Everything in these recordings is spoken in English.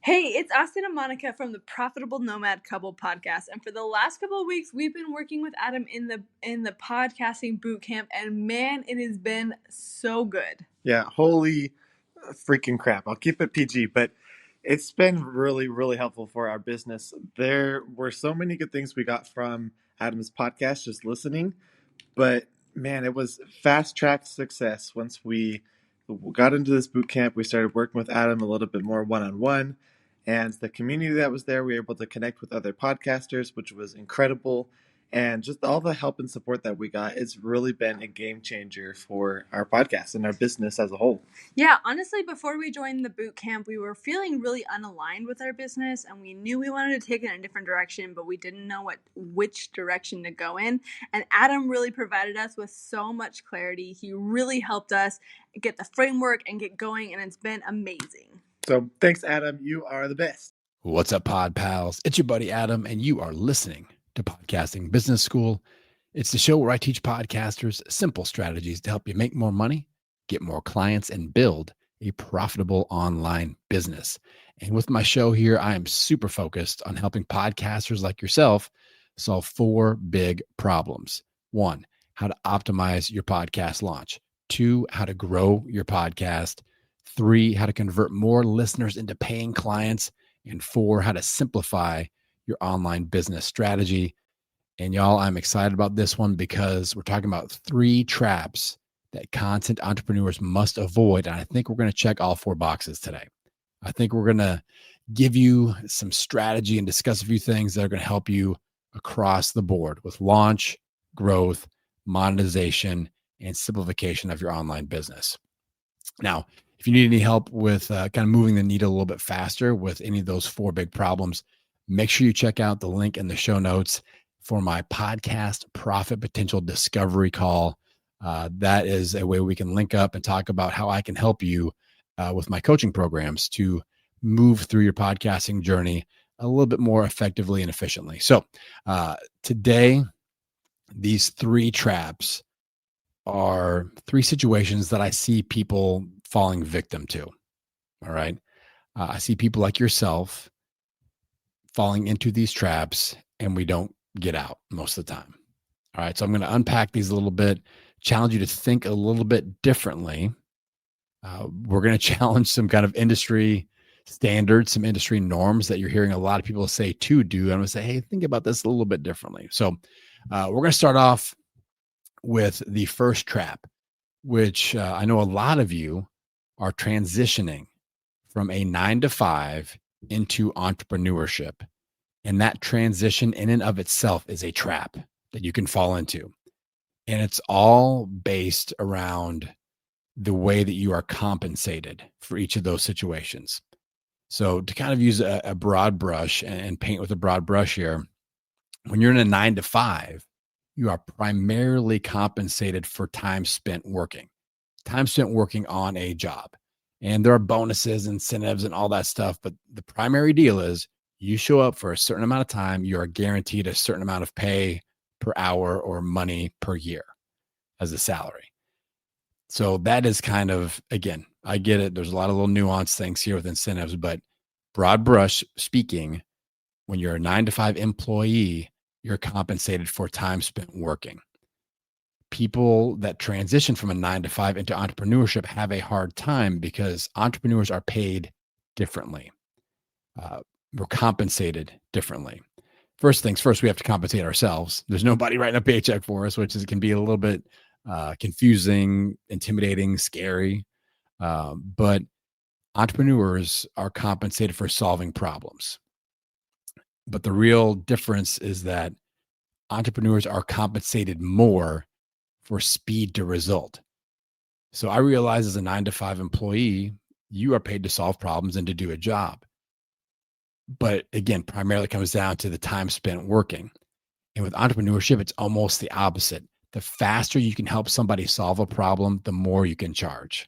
Hey, it's Austin and Monica from the Profitable Nomad Couple podcast, and for the last couple of weeks, we've been working with Adam in the podcasting boot camp, and man, it has been so good. Yeah, holy freaking crap. I'll keep it PG, but it's been really, really helpful for our business. There were so many good things we got from Adam's podcast just listening, but man, it was fast track success once we got into this boot camp. We started working with Adam a little bit more one on one, and the community that was there, we were able to connect with other podcasters, which was incredible. And just all the help and support that we got, it's really been a game changer for our podcast and our business as a whole. Yeah, honestly, before we joined the boot camp, we were feeling really unaligned with our business, and we knew we wanted to take it in a different direction, but we didn't know which direction to go in. And Adam really provided us with so much clarity. He really helped us get the framework and get going, and it's been amazing. So thanks, Adam. You are the best. What's up, Pod Pals? It's your buddy Adam, and you are listening to Podcasting Business School. It's the show where I teach podcasters simple strategies to help you make more money, get more clients, and build a profitable online business. And with my show here, I am super focused on helping podcasters like yourself solve 4 big problems. 1, how to optimize your podcast launch. 2, how to grow your podcast. 3, how to convert more listeners into paying clients. And 4, how to simplify your online business strategy. And y'all, I'm excited about this one because we're talking about 3 traps that content entrepreneurs must avoid. And I think we're going to check all 4 boxes today. I think we're going to give you some strategy and discuss a few things that are going to help you across the board with launch, growth, monetization, and simplification of your online business. Now, if you need any help with kind of moving the needle a little bit faster with any of those 4 big problems, make sure you check out the link in the show notes for my podcast profit potential discovery call. That is a way we can link up and talk about how I can help you with my coaching programs to move through your podcasting journey a little bit more effectively and efficiently. So today, these 3 traps are 3 situations that I see people falling victim to. All right. I see people like yourself falling into these traps and we don't get out most of the time. All right. So I'm going to unpack these a little bit, challenge you to think a little bit differently. We're going to challenge some kind of industry standards, some industry norms that you're hearing a lot of people say to do. I'm going to say, hey, think about this a little bit differently. So we're going to start off with the first trap, which I know a lot of you are transitioning from a 9-to-5 into entrepreneurship. And that transition in and of itself is a trap that you can fall into. And it's all based around the way that you are compensated for each of those situations. So to kind of use a broad brush and paint with a broad brush here, when you're in a 9-to-5, you are primarily compensated for time spent working on a job. And there are bonuses, incentives, and all that stuff. But the primary deal is you show up for a certain amount of time, you are guaranteed a certain amount of pay per hour or money per year as a salary. So that is kind of, again, I get it. There's a lot of little nuanced things here with incentives, but broad brush speaking, when you're a 9-to-5 employee, you're compensated for time spent working. People that transition from a 9-to-5 into entrepreneurship have a hard time because entrepreneurs are paid differently. We're compensated differently. First things first, we have to compensate ourselves. There's nobody writing a paycheck for us, which can be a little bit confusing, intimidating, scary. But entrepreneurs are compensated for solving problems. But the real difference is that entrepreneurs are compensated more for speed to result. So I realize as a 9-to-5 employee, you are paid to solve problems and to do a job. But again, primarily comes down to the time spent working. And with entrepreneurship, it's almost the opposite. The faster you can help somebody solve a problem, the more you can charge.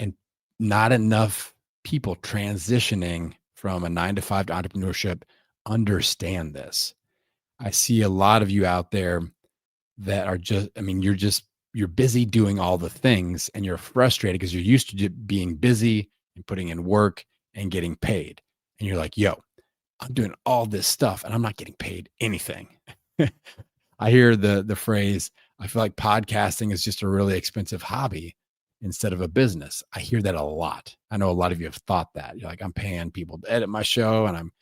And not enough people transitioning from a 9-to-5 to entrepreneurship understand this. I see a lot of you out there that are you're busy doing all the things and you're frustrated because you're used to being busy and putting in work and getting paid. And you're like, yo, I'm doing all this stuff and I'm not getting paid anything. I hear the phrase, I feel like podcasting is just a really expensive hobby instead of a business. I hear that a lot. I know a lot of you have thought that. You're like, I'm paying people to edit my show and I'm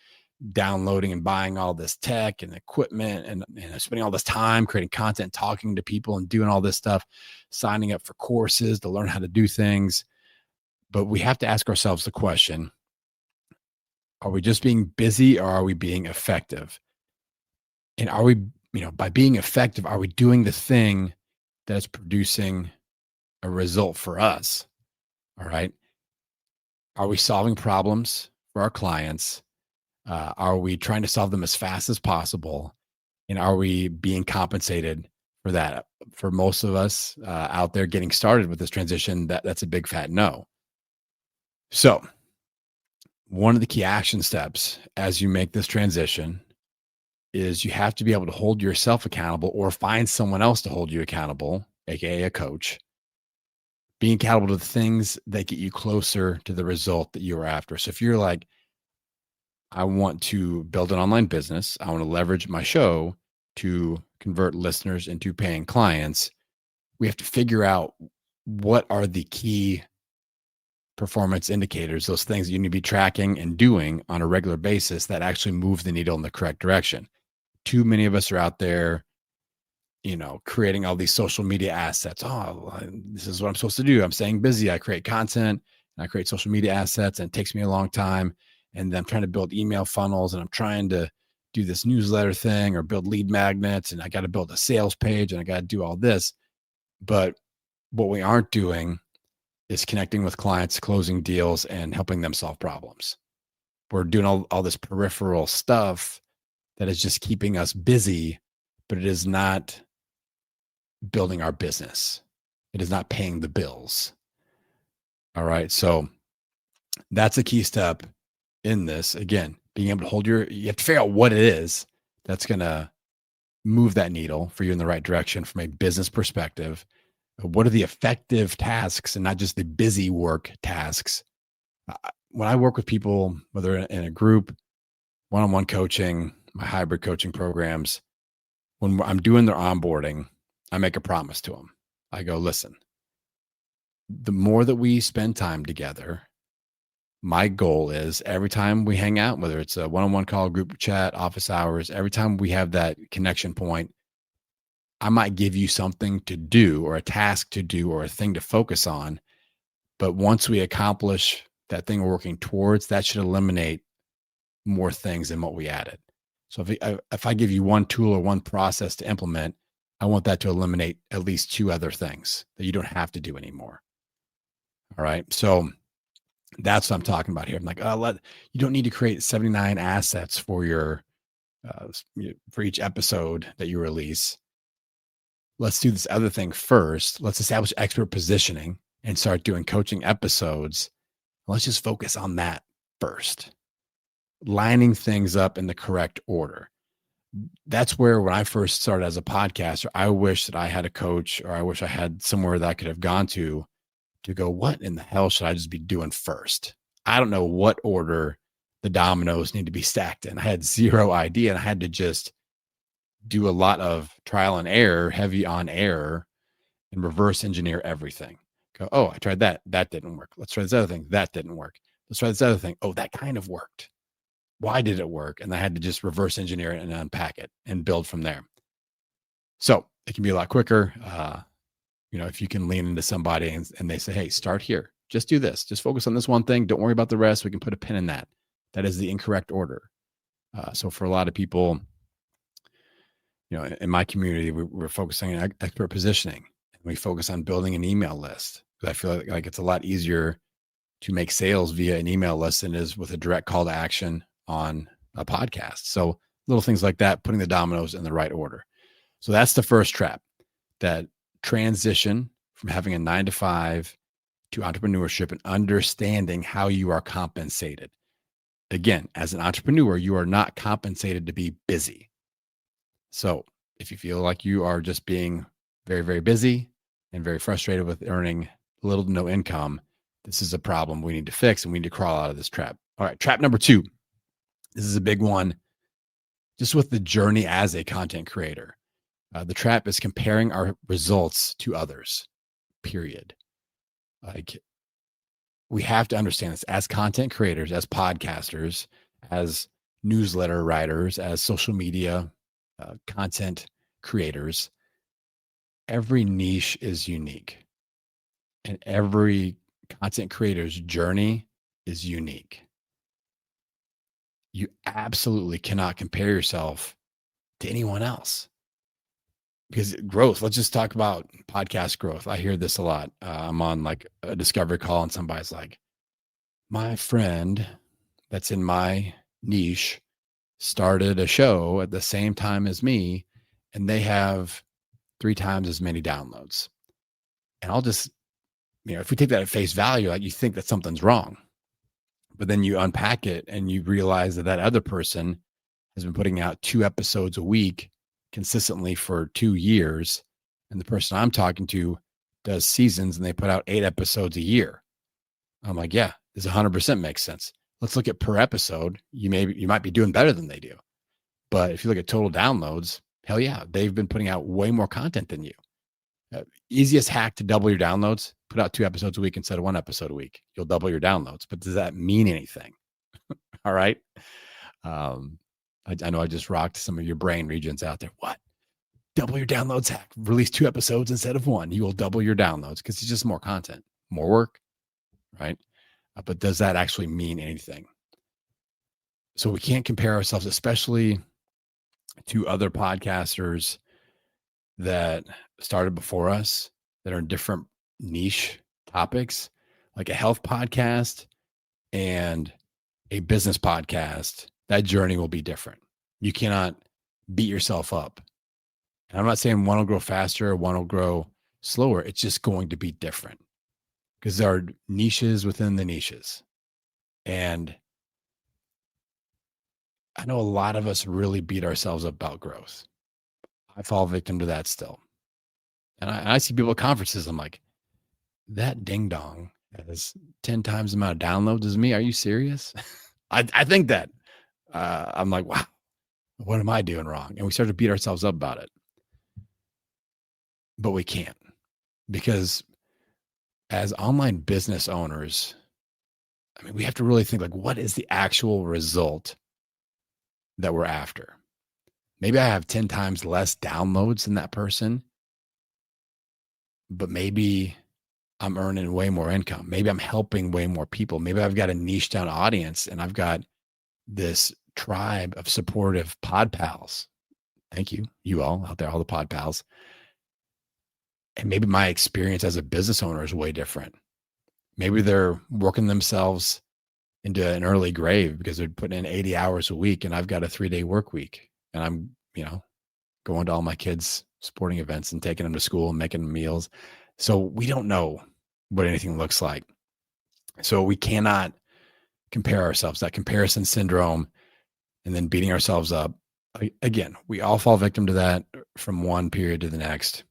downloading and buying all this tech and equipment and I'm spending all this time creating content, talking to people and doing all this stuff, signing up for courses to learn how to do things. But we have to ask ourselves the question, are we just being busy or are we being effective? And are we, by being effective, are we doing the thing that is producing a result for us? All right. Are we solving problems for our clients? Are we trying to solve them as fast as possible? And are we being compensated for that? For most of us out there getting started with this transition, that's a big fat no. So, one of the key action steps as you make this transition is you have to be able to hold yourself accountable or find someone else to hold you accountable, aka a coach, being accountable to the things that get you closer to the result that you're after. So if you're like, I want to build an online business, I want to leverage my show to convert listeners into paying clients, we have to figure out what are the key performance indicators, those things that you need to be tracking and doing on a regular basis that actually move the needle in the correct direction. Too many of us are out there, creating all these social media assets. Oh, this is what I'm supposed to do. I'm staying busy. I create content and I create social media assets, and it takes me a long time. And then I'm trying to build email funnels and I'm trying to do this newsletter thing or build lead magnets. And I got to build a sales page and I got to do all this. But what we aren't doing is connecting with clients, closing deals, and helping them solve problems. We're doing all this peripheral stuff that is just keeping us busy, but it is not building our business. It is not paying the bills. All right. So that's a key step in this. Again, being able to you have to figure out what it is that's going to move that needle for you in the right direction from a business perspective. What are the effective tasks and not just the busy work tasks? When I work with people, whether in a group, one-on-one coaching, my hybrid coaching programs, when I'm doing their onboarding, I make a promise to them. I go, listen, the more that we spend time together, my goal is every time we hang out, whether it's a one-on-one call, group chat, office hours, every time we have that connection point, I might give you something to do or a task to do or a thing to focus on. But once we accomplish that thing we're working towards, that should eliminate more things than what we added. So if I give you one tool or one process to implement, I want that to eliminate at least 2 other things that you don't have to do anymore. All right. So that's what I'm talking about here. I'm like, you don't need to create 79 assets for for each episode that you release. Let's do this other thing first. Let's establish expert positioning and start doing coaching episodes. Let's just focus on that first, lining things up in the correct order. That's where when I first started as a podcaster, I wish that I had a coach or I wish I had somewhere that I could have gone to go, what in the hell should I just be doing first? I don't know what order the dominoes need to be stacked in. I had zero idea and I had to just do a lot of trial and error, heavy on error, and reverse engineer everything. Go, oh, I tried that. That didn't work. Let's try this other thing. That didn't work. Let's try this other thing. Oh, that kind of worked. Why did it work? And I had to just reverse engineer it and unpack it and build from there. So it can be a lot quicker. If you can lean into somebody and they say, hey, start here, just do this, just focus on this one thing. Don't worry about the rest. We can put a pin in that. That is the incorrect order. So for a lot of people, in my community, we're focusing on expert positioning. We focus on building an email list. I feel like it's a lot easier to make sales via an email list than it is with a direct call to action on a podcast. So little things like that, putting the dominoes in the right order. So that's the first trap, that transition from having a 9-to-5 to entrepreneurship and understanding how you are compensated. Again, as an entrepreneur, you are not compensated to be busy. So if you feel like you are just being very, very busy and very frustrated with earning little to no income, This is a problem we need to fix, and we need to crawl out of this trap. All right, trap number 2. This is a big one, just with the journey as a content creator. The trap is comparing our results to others, period. Like, we have to understand this as content creators, as podcasters, as newsletter writers, as social media content creators. Every niche is unique, and every content creator's journey is unique. You absolutely cannot compare yourself to anyone else, because growth, let's just talk about podcast growth. I hear this a lot. I'm on like a discovery call and somebody's like, my friend that's in my niche started a show at the same time as me, and they have 3 times as many downloads. And I'll just, if we take that at face value, like, you think that something's wrong, but then you unpack it and you realize that that other person has been putting out 2 episodes a week consistently for 2 years. And the person I'm talking to does seasons and they put out 8 episodes a year. I'm like, yeah, this 100% makes sense. Let's look at per episode. You might be doing better than they do. But if you look at total downloads, hell yeah, they've been putting out way more content than you. Easiest hack to double your downloads: put out 2 episodes a week instead of 1 episode a week. You'll double your downloads. But does that mean anything? All right. I know I just rocked some of your brain regions out there. What? Double your downloads hack. Release 2 episodes instead of 1. You will double your downloads because it's just more content, more work, right? But does that actually mean anything? So we can't compare ourselves, especially to other podcasters that started before us that are in different niche topics, like a health podcast and a business podcast. That journey will be different. You cannot beat yourself up. And I'm not saying one will grow faster or one will grow slower. It's just going to be different because there are niches within the niches. And I know a lot of us really beat ourselves up about growth. I fall victim to that still. And I see people at conferences. I'm like, that ding dong has 10 times the amount of downloads as me. Are you serious? I think that. I'm like, wow, what am I doing wrong? And we start to beat ourselves up about it. But we can't, because as online business owners, I mean, we have to really think, like, what is the actual result that we're after? Maybe I have 10 times less downloads than that person, but maybe I'm earning way more income. Maybe I'm helping way more people. Maybe I've got a niche down audience and I've got this tribe of supportive pod pals. Thank you, you all out there, all the pod pals. And maybe my experience as a business owner is way different. Maybe they're working themselves into an early grave because they're putting in 80 hours a week and I've got a 3-day work week and I'm, going to all my kids' sporting events and taking them to school and making them meals. So we don't know what anything looks like. So we cannot compare ourselves, that comparison syndrome, and then beating ourselves up. Again, we all fall victim to that from one period to the next.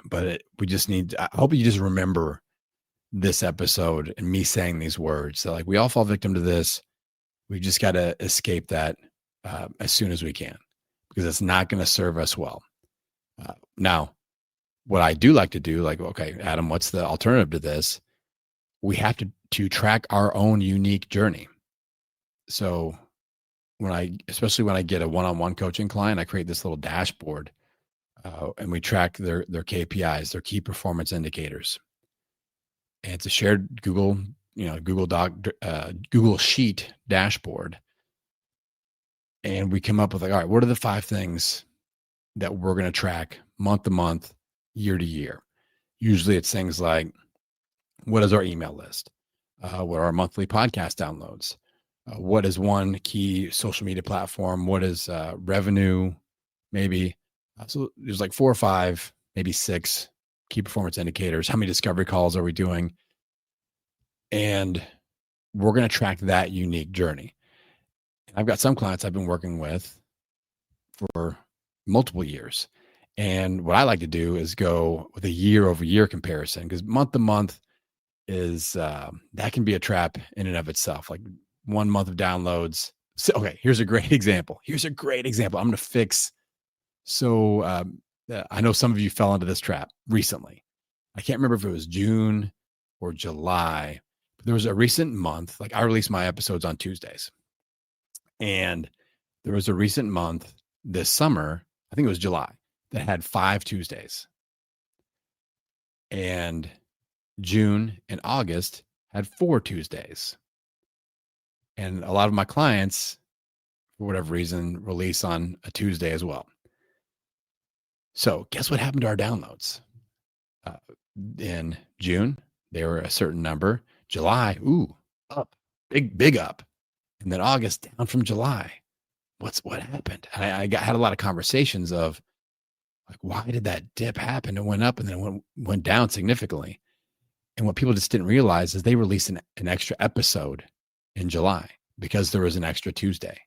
But we just need, I hope you just remember this episode and me saying these words. So, like, we all fall victim to this. We just got to escape that as soon as we can, because it's not going to serve us well. Now, what I do like to do, like, okay, Adam, what's the alternative to this? We have to track our own unique journey. So especially when I get a one-on-one coaching client, I create this little dashboard and we track their KPIs, their key performance indicators. And it's a shared Google Sheet dashboard. And we come up with, like, all right, what are the 5 things that we're going to track month to month, year to year? Usually it's things like, what is our email list? What are our monthly podcast downloads? What is one key social media platform? What is revenue? Maybe. So there's like 4 or 5, maybe 6 key performance indicators. How many discovery calls are we doing? And we're going to track that unique journey. I've got some clients I've been working with for multiple years. And what I like to do is go with a year over year comparison, because month to month, is that can be a trap in and of itself. Like 1 month of downloads. So, okay, here's a great example. I'm going to fix. So I know some of you fell into this trap recently. I can't remember if it was June or July, but there was a recent month. Like I release my episodes on Tuesdays, and there was a recent month this summer. I think it was July that had 5 Tuesdays, and June and August had 4 Tuesdays. And a lot of my clients, for whatever reason, release on a Tuesday as well. So guess what happened to our downloads? In June, they were a certain number. July, up, big up. And then August down from July. What happened? I had a lot of conversations of like, why did that dip happen? It went up and then went down significantly. And what people just didn't realize is they released an extra episode in July because there was an extra Tuesday.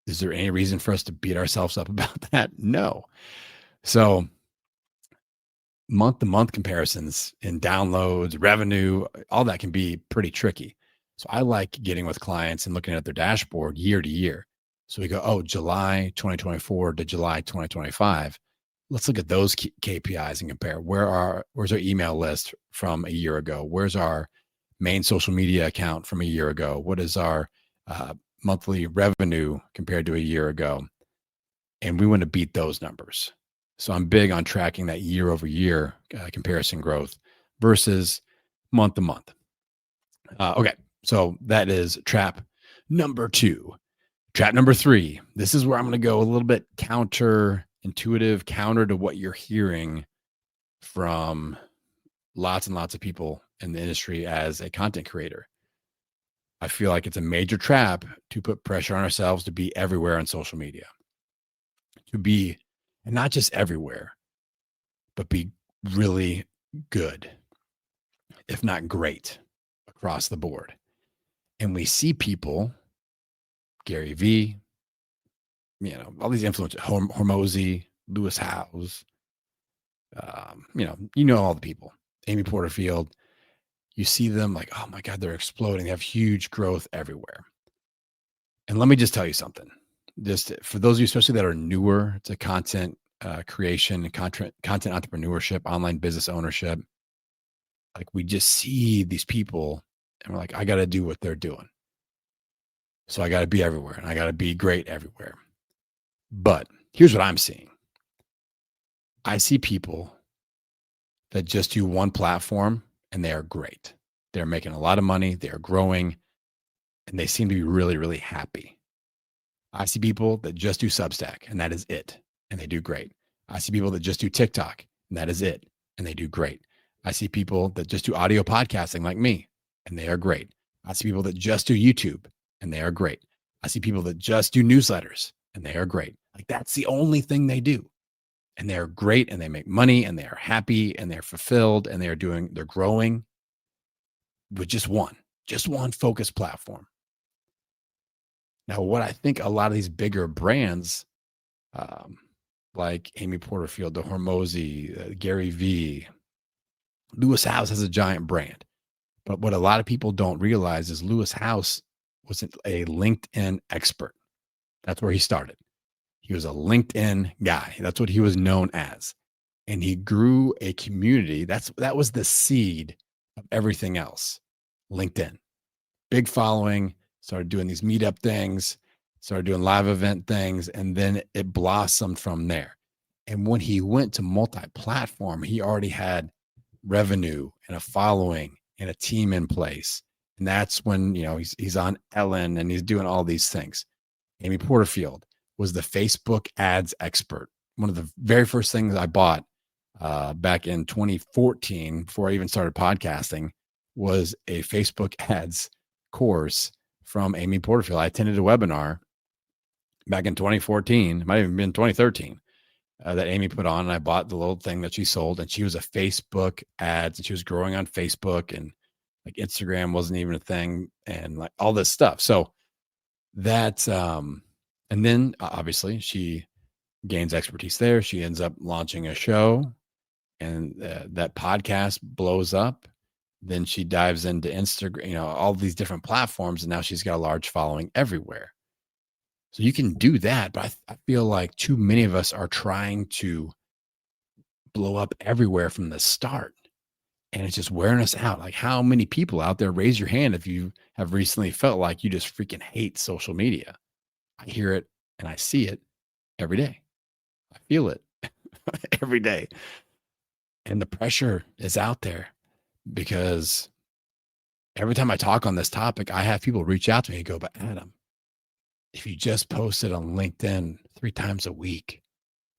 Is there any reason for us to beat ourselves up about that? No. So month-to-month comparisons in downloads, revenue, all that can be pretty tricky. So I like getting with clients and looking at their dashboard year to year. So we go, oh, July 2024 to July 2025. Let's look at those KPIs and compare. Where's our email list from a year ago? Where's our main social media account from a year ago? What is our monthly revenue compared to a year ago? And we want to beat those numbers. So I'm big on tracking that year over year comparison growth versus month to month. Okay, so that is trap number 2. Trap number 3. This is where I'm going to go a little bit counterintuitive, counter to what you're hearing from lots and lots of people in the industry as a content creator. I feel like it's a major trap to put pressure on ourselves to be everywhere on social media. To be, and not just everywhere, but be really good, if not great, across the board. And we see people, Gary V, all these influencers, Hormozy, Lewis Howes, all the people, Amy Porterfield. You see them like, oh my God, they're exploding. They have huge growth everywhere. And let me just tell you something. Just for those of you, especially that are newer to content creation and content entrepreneurship, online business ownership, like we just see these people and we're like, I got to do what they're doing. So I got to be everywhere and I got to be great everywhere. But here's what I'm seeing. I see people that just do one platform and they are great. They're making a lot of money. They're growing and they seem to be really, really happy. I see people that just do Substack and that is it. And they do great. I see people that just do TikTok and that is it. And they do great. I see people that just do audio podcasting like me and they are great. I see people that just do YouTube and they are great. I see people that just do newsletters and they are great. Like that's the only thing they do. And they're great and they make money and they are happy and they're fulfilled and they're growing with just one focused platform. Now, what I think a lot of these bigger brands, like Amy Porterfield, the Hormozy, Gary V, Lewis Howes has a giant brand. But what a lot of people don't realize is Lewis Howes was a LinkedIn expert. That's where he started. He was a LinkedIn guy. That's what he was known as. And he grew a community. That was the seed of everything else. LinkedIn. Big following, started doing these meetup things, started doing live event things, and then it blossomed from there. And when he went to multi-platform, he already had revenue and a following and a team in place. And that's when, he's on Ellen and he's doing all these things. Amy Porterfield was the Facebook ads expert. One of the very first things I bought back in 2014, before I even started podcasting, was a Facebook ads course from Amy Porterfield. I attended a webinar back in 2014, it might have even been 2013, that Amy put on, and I bought the little thing that she sold, and she was a Facebook ads, and she was growing on Facebook, and like Instagram wasn't even a thing, and like all this stuff. So that's, and then obviously she gains expertise there. She ends up launching a show, and that podcast blows up. Then she dives into Instagram, all these different platforms, and now she's got a large following everywhere. So you can do that, but I feel like too many of us are trying to blow up everywhere from the start. And it's just wearing us out. Like, how many people out there, raise your hand if you have recently felt like you just freaking hate social media? I hear it and I see it every day. I feel it every day. And the pressure is out there because every time I talk on this topic, I have people reach out to me and go, but Adam, if you just posted on LinkedIn 3 times a week,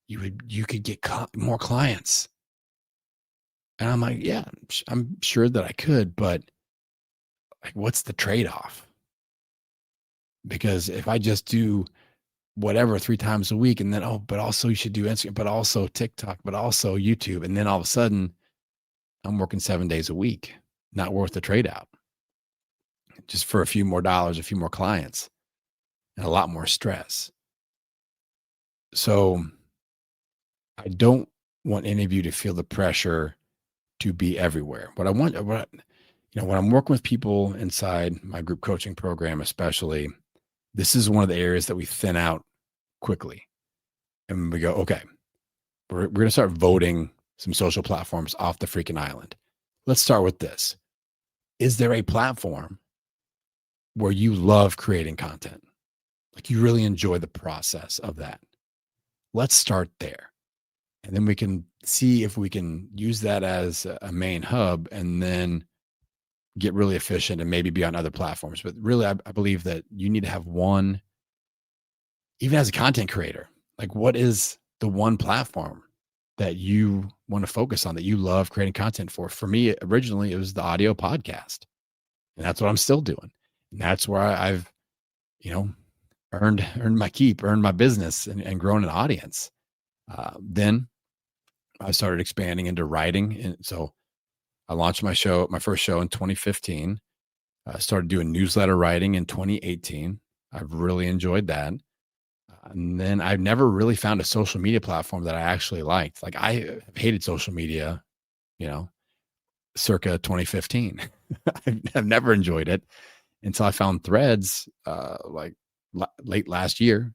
you could get more clients. And I'm like, yeah, I'm sure that I could, but like, what's the trade-off? Because if I just do whatever 3 times a week and then, but also you should do Instagram, but also TikTok, but also YouTube. And then all of a sudden I'm working 7 days a week, not worth the trade out just for a few more dollars, a few more clients and a lot more stress. So I don't want any of you to feel the pressure to be everywhere. When I'm working with people inside my group coaching program, especially, this is one of the areas that we thin out quickly. And we go, okay, we're going to start voting some social platforms off the freaking island. Let's start with this. Is there a platform where you love creating content? Like, you really enjoy the process of that? Let's start there. And then we can see if we can use that as a main hub and then get really efficient and maybe be on other platforms. But really, I believe that you need to have one, even as a content creator, like, what is the one platform that you want to focus on, that you love creating content for? For me, originally, it was the audio podcast. And that's what I'm still doing. And that's where I've, earned my keep, earned my business and grown an audience. Then I started expanding into writing. And so I launched my first show in 2015. I started doing newsletter writing in 2018. I've really enjoyed that. And then I've never really found a social media platform that I actually liked. Like, I hated social media, circa 2015. I've never enjoyed it until I found Threads, late last year,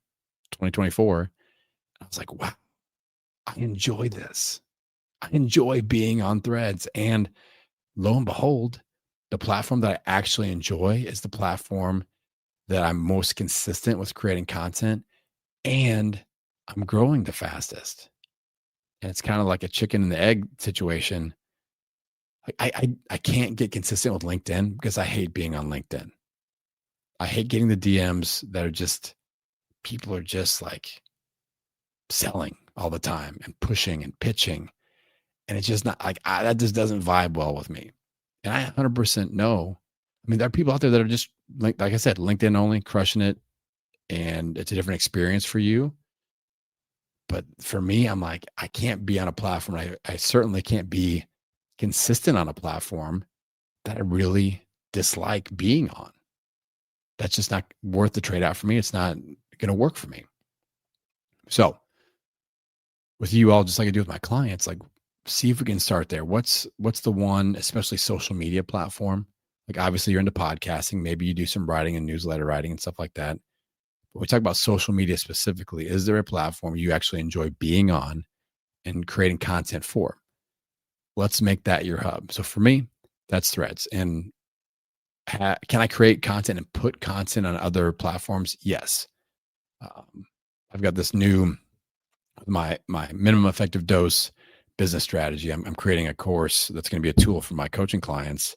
2024. I was like, wow, I enjoy this. I enjoy being on Threads. And lo and behold, the platform that I actually enjoy is the platform that I'm most consistent with creating content, and I'm growing the fastest. And it's kind of like a chicken and the egg situation. Like, I can't get consistent with LinkedIn because I hate being on LinkedIn. I hate getting the DMs that are just, people are just like selling all the time and pushing and pitching. And it's just not like, that just doesn't vibe well with me. And I 100% know. I mean, there are people out there that are just like I said, LinkedIn only, crushing it. And it's a different experience for you. But for me, I'm like, I can't be on a platform. I certainly can't be consistent on a platform that I really dislike being on. That's just not worth the trade out for me. It's not going to work for me. So with you all, just like I do with my clients, like, see if we can start there. What's the one, especially social media platform? Like, obviously you're into podcasting. Maybe you do some writing and newsletter writing and stuff like that. But we talk about social media specifically. Is there a platform you actually enjoy being on and creating content for? Let's make that your hub. So for me, that's Threads. And can I create content and put content on other platforms? Yes. I've got this new, my minimum effective dose business strategy. I'm creating a course that's going to be a tool for my coaching clients,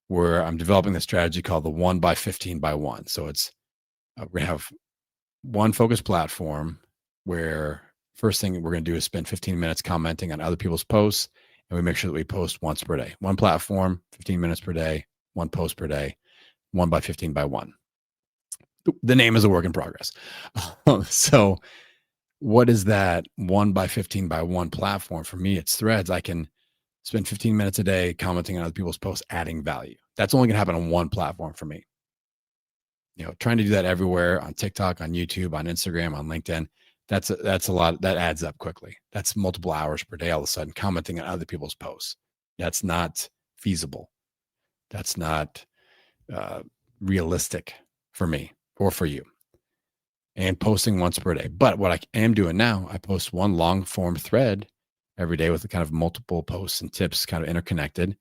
where I'm developing the strategy called the 1 by 15 by 1. So it's, we're going to have one focused platform where first thing we're going to do is spend 15 minutes commenting on other people's posts. And we make sure that we post once per day. One platform, 15 minutes per day, one post per day, 1 by 15 by 1. The name is a work in progress. So what is that 1 by 15 by 1 platform? For me, it's Threads. I can spend 15 minutes a day commenting on other people's posts, adding value. That's only going to happen on one platform for me. Trying to do that everywhere, on TikTok, on YouTube, on Instagram, on LinkedIn, that's a lot. That adds up quickly. That's multiple hours per day all of a sudden commenting on other people's posts. That's not feasible. That's not realistic for me or for you. And posting once per day. But what I am doing now, I post one long form thread every day with kind of multiple posts and tips kind of interconnected.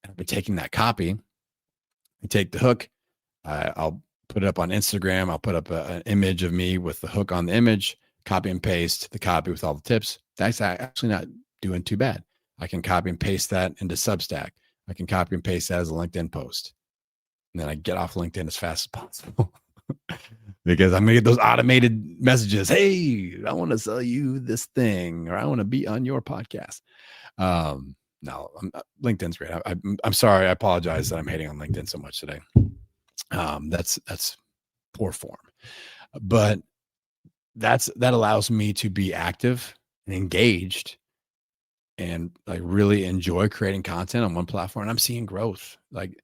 And I'll be taking that copy, I take the hook, I'll put it up on Instagram. I'll put up an image of me with the hook on the image, copy and paste the copy with all the tips. That's actually not doing too bad. I can copy and paste that into Substack. I can copy and paste that as a LinkedIn post. And then I get off LinkedIn as fast as possible because I'm going to get those automated messages. Hey, I want to sell you this thing, or I want to be on your podcast. No, LinkedIn's great. I'm sorry. I apologize that I'm hating on LinkedIn so much today. That's poor form, but that allows me to be active and engaged and like really enjoy creating content on one platform. And I'm seeing growth. Like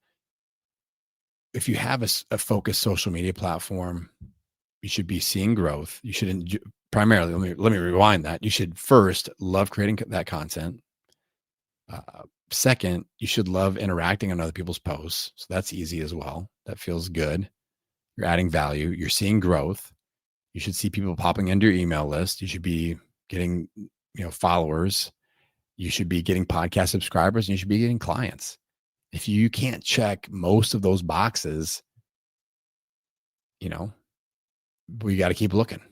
if you have a focused social media platform, you should be seeing growth. You should primarily, let me rewind that. You should first love creating that content. Second, you should love interacting on other people's posts. So that's easy as well. That feels good. You're adding value. You're seeing growth. You should see people popping into your email list. You should be getting, followers. You should be getting podcast subscribers, and you should be getting clients. If you can't check most of those boxes, we got to keep looking.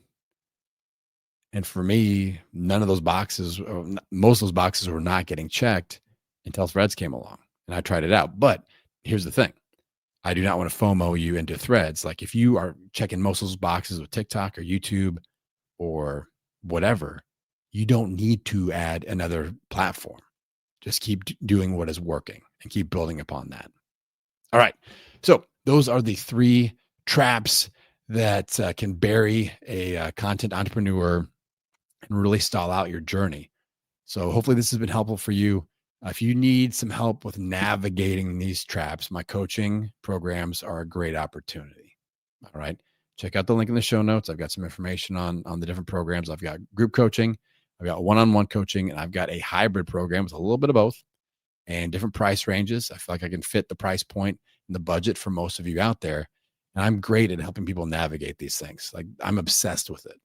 And for me, none of those boxes, or most of those boxes were not getting checked until Threads came along. And I tried it out. But here's the thing. I do not want to FOMO you into Threads. Like if you are checking most of those boxes with TikTok or YouTube or whatever, you don't need to add another platform. Just keep doing what is working and keep building upon that. All right. So those are the 3 traps that can bury a content entrepreneur and really stall out your journey. So hopefully this has been helpful for you. If you need some help with navigating these traps, my coaching programs are a great opportunity. All right. Check out the link in the show notes. I've got some information on the different programs. I've got group coaching, I've got one-on-one coaching, and I've got a hybrid program with a little bit of both and different price ranges. I feel like I can fit the price point and the budget for most of you out there. And I'm great at helping people navigate these things. Like I'm obsessed with it.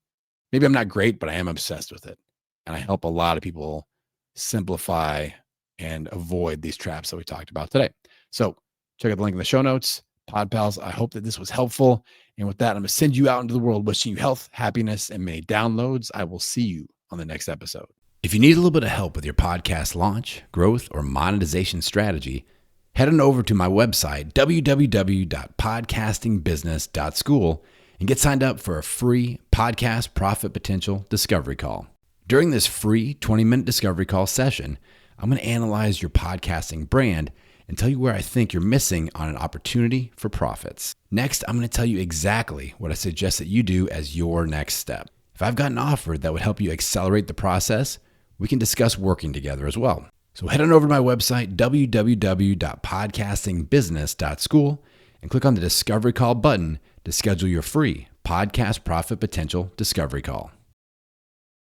Maybe I'm not great, but I am obsessed with it. And I help a lot of people simplify and avoid these traps that we talked about today. So check out the link in the show notes. Pod Pals, I hope that this was helpful. And with that, I'm going to send you out into the world wishing you health, happiness, and many downloads. I will see you on the next episode. If you need a little bit of help with your podcast launch, growth, or monetization strategy, head on over to my website, www.podcastingbusiness.school, and get signed up for a free podcast profit potential discovery call. During this free 20-minute discovery call session, I'm going to analyze your podcasting brand and tell you where I think you're missing on an opportunity for profits. Next, I'm going to tell you exactly what I suggest that you do as your next step. If I've got an offer that would help you accelerate the process, we can discuss working together as well. So head on over to my website, www.podcastingbusiness.school, and click on the Discovery Call button to schedule your free Podcast Profit Potential Discovery Call.